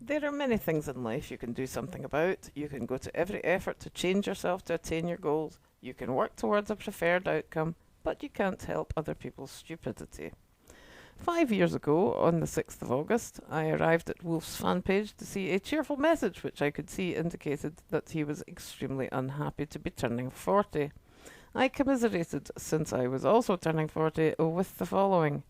There are many things in life you can do something about. You can go to every effort to change yourself to attain your goals. You can work towards a preferred outcome, but you can't help other people's stupidity. 5 years ago, on the 6th of August, I arrived at Wolf's fan page to see a cheerful message which I could see indicated that he was extremely unhappy to be turning 40. I commiserated, since I was also turning 40, with the following.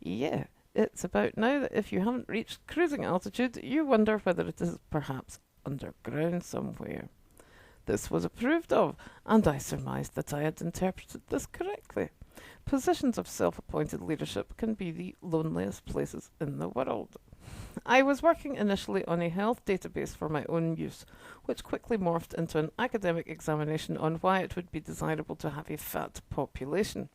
Yeah, it's about now that if you haven't reached cruising altitude, you wonder whether it is perhaps underground somewhere. This was approved of, and I surmised that I had interpreted this correctly. Positions of self-appointed leadership can be the loneliest places in the world. I was working initially on a health database for my own use, which quickly morphed into an academic examination on why it would be desirable to have a fat population.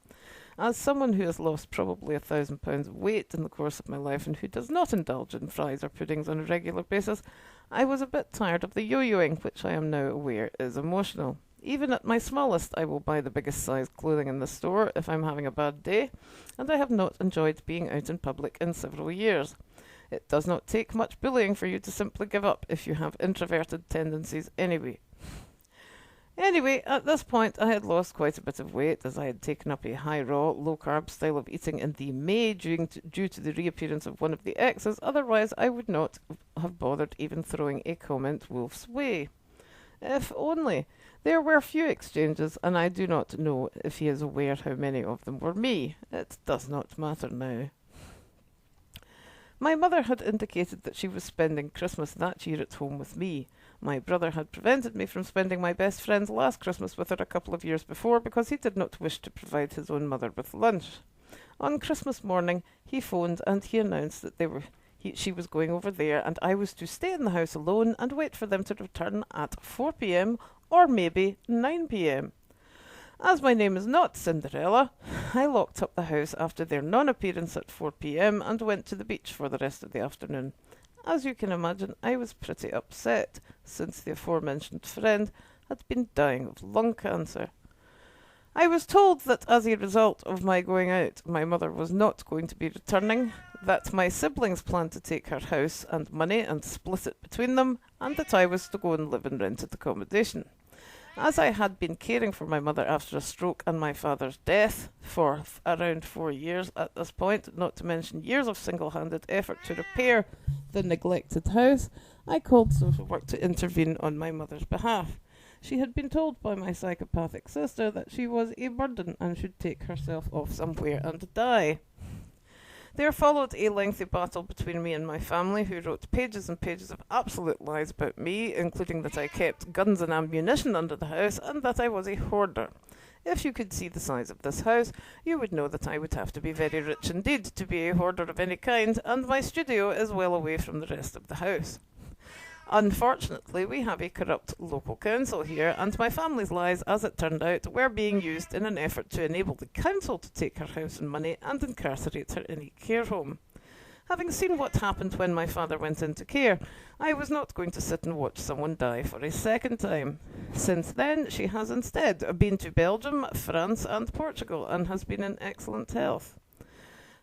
As someone who has lost probably 1,000 pounds of weight in the course of my life and who does not indulge in fries or puddings on a regular basis, I was a bit tired of the yo-yoing, which I am now aware is emotional. Even at my smallest, I will buy the biggest size clothing in the store if I'm having a bad day, and I have not enjoyed being out in public in several years. It does not take much bullying for you to simply give up if you have introverted tendencies anyway. Anyway, at this point I had lost quite a bit of weight as I had taken up a high raw, low carb style of eating in the May due to the reappearance of one of the exes, otherwise I would not have bothered even throwing a comment Wolf's way. If only. There were few exchanges, and I do not know if he is aware how many of them were me. It does not matter now. My mother had indicated that she was spending Christmas that year at home with me. My brother had prevented me from spending my best friend's last Christmas with her a couple of years before because he did not wish to provide his own mother with lunch. On Christmas morning, he phoned and he announced that she was going over there and I was to stay in the house alone and wait for them to return at 4 p.m. or maybe 9 p.m. As my name is not Cinderella, I locked up the house after their non-appearance at 4 p.m. and went to the beach for the rest of the afternoon. As you can imagine, I was pretty upset, since the aforementioned friend had been dying of lung cancer. I was told that as a result of my going out, my mother was not going to be returning, that my siblings planned to take her house and money and split it between them, and that I was to go and live in rented accommodation. As I had been caring for my mother after a stroke and my father's death for around 4 years at this point, not to mention years of single-handed effort to repair the neglected house, I called social work to intervene on my mother's behalf. She had been told by my psychopathic sister that she was a burden and should take herself off somewhere and die. There followed a lengthy battle between me and my family, who wrote pages and pages of absolute lies about me, including that I kept guns and ammunition under the house and that I was a hoarder. If you could see the size of this house, you would know that I would have to be very rich indeed to be a hoarder of any kind, and my studio is well away from the rest of the house. Unfortunately, we have a corrupt local council here, and my family's lies, as it turned out, were being used in an effort to enable the council to take her house and money and incarcerate her in a care home. Having seen what happened when my father went into care, I was not going to sit and watch someone die for a second time. Since then, she has instead been to Belgium, France and Portugal, and has been in excellent health.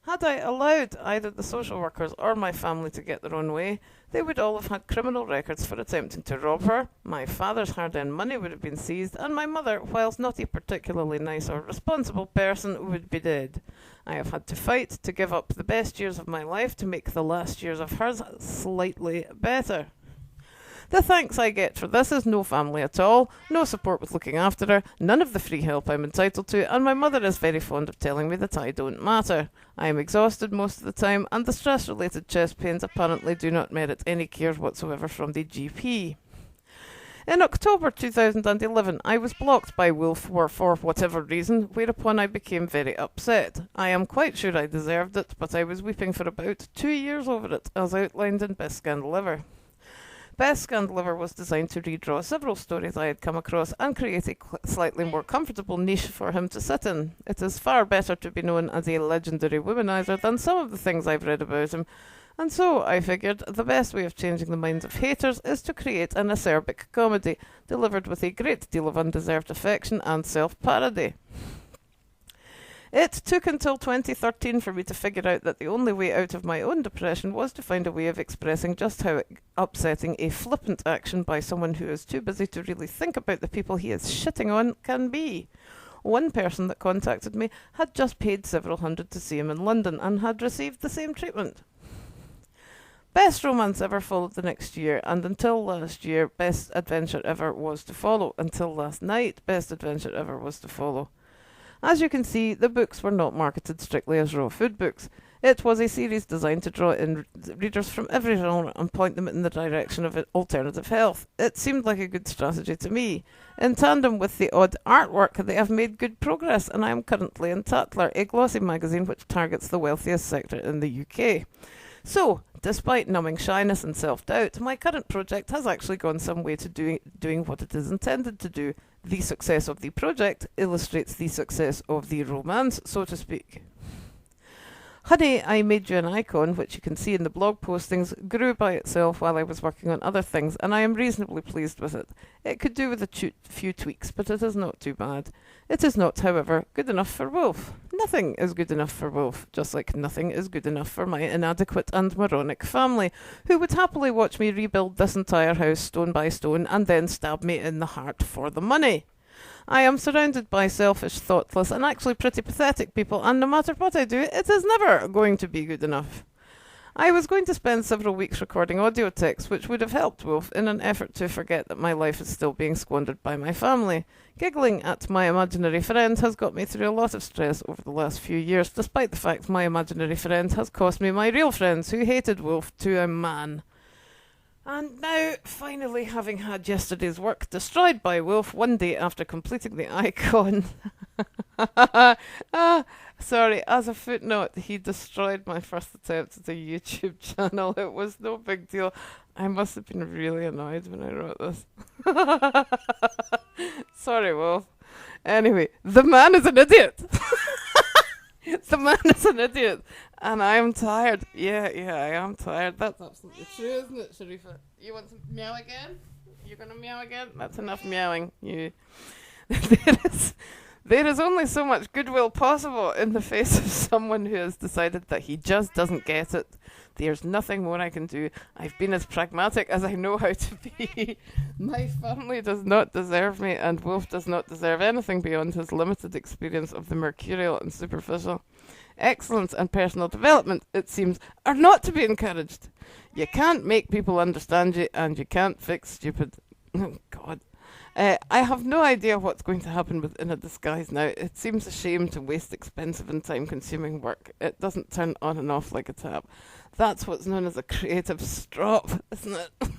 Had I allowed either the social workers or my family to get their own way, they would all have had criminal records for attempting to rob her, my father's hard-earned money would have been seized, and my mother, whilst not a particularly nice or responsible person, would be dead. I have had to fight to give up the best years of my life to make the last years of hers slightly better. The thanks I get for this is no family at all, no support with looking after her, none of the free help I'm entitled to, and my mother is very fond of telling me that I don't matter. I am exhausted most of the time, and the stress-related chest pains apparently do not merit any care whatsoever from the GP. In October 2011, I was blocked by Wolf for whatever reason, whereupon I became very upset. I am quite sure I deserved it, but I was weeping for about 2 years over it, as outlined in Best Scandaliver. Best Scandaliver was designed to redraw several stories I had come across and create a slightly more comfortable niche for him to sit in. It is far better to be known as a legendary womanizer than some of the things I've read about him, and so I figured the best way of changing the minds of haters is to create an acerbic comedy, delivered with a great deal of undeserved affection and self-parody. It took until 2013 for me to figure out that the only way out of my own depression was to find a way of expressing just how upsetting a flippant action by someone who is too busy to really think about the people he is shitting on can be. One person that contacted me had just paid several hundred to see him in London and had received the same treatment. Best romance ever followed the next year, and until last year, best adventure ever was to follow. Until last night, best adventure ever was to follow. As you can see, the books were not marketed strictly as raw food books. It was a series designed to draw in readers from every genre and point them in the direction of alternative health. It seemed like a good strategy to me. In tandem with the odd artwork, they have made good progress, and I am currently in Tatler, a glossy magazine which targets the wealthiest sector in the UK. So, despite numbing shyness and self-doubt, my current project has actually gone some way to doing what it is intended to do. The success of the project illustrates the success of the romance, so to speak. Honey, I Made You an Icon, which you can see in the blog postings, grew by itself while I was working on other things, and I am reasonably pleased with it. It could do with a few tweaks, but it is not too bad. It is not, however, good enough for Wolf. Nothing is good enough for Wolf, just like nothing is good enough for my inadequate and moronic family, who would happily watch me rebuild this entire house stone by stone and then stab me in the heart for the money. I am surrounded by selfish, thoughtless, and actually pretty pathetic people, and no matter what I do, it is never going to be good enough. I was going to spend several weeks recording audio texts, which would have helped Wolf in an effort to forget that my life is still being squandered by my family. Giggling at my imaginary friend has got me through a lot of stress over the last few years, despite the fact my imaginary friend has cost me my real friends, who hated Wolf to a man. And now, finally having had yesterday's work destroyed by Wolf one day after completing the icon. Sorry, as a footnote, he destroyed my first attempt at a YouTube channel. It was no big deal. I must have been really annoyed when I wrote this. Sorry, Wolf. Anyway, the man is an idiot. The man is an idiot. And I am tired. Yeah, I am tired. That's absolutely true, isn't it, Sharifa? You want to meow again? You're going to meow again? That's enough meowing. There is only so much goodwill possible in the face of someone who has decided that he just doesn't get it. There's nothing more I can do. I've been as pragmatic as I know how to be. My family does not deserve me, and Wolf does not deserve anything beyond his limited experience of the mercurial and superficial. Excellence and personal development, it seems, are not to be encouraged. You can't make people understand you, and you can't fix stupid. Oh, God. I have no idea what's going to happen with Inner Disguise now. It seems a shame to waste expensive and time-consuming work. It doesn't turn on and off like a tap. That's what's known as a creative strop, isn't it?